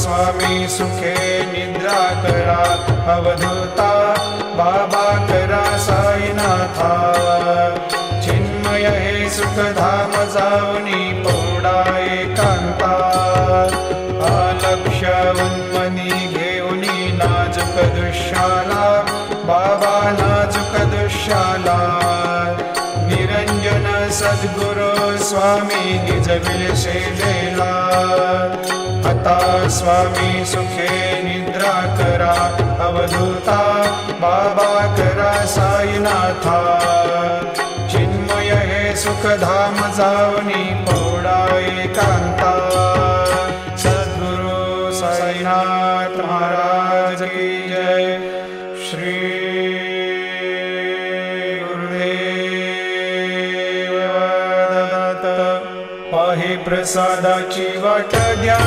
स्वामी सुखे निद्रा करा अवधूता बाबा करा साईनाथा चिन्मय हे सुखधाम जावनी पौडा एकांता अलक्ष्य उन्मनी घेऊनी नाजुक दृश्याला बाबा नाजुक दृश्याला निरंजन सद्गुरु स्वामी निज विलसेलेला आता स्वामी सुखे निद्रा करा अवधूता बाबा करा साईनाथा चिन्मय हे सुखधाम जावनी पौडा एकांता सद्गुरु साईनाथ महाराज की जय। श्री गुरुदेव दत्त पाहे प्रसादाची वाट द्या।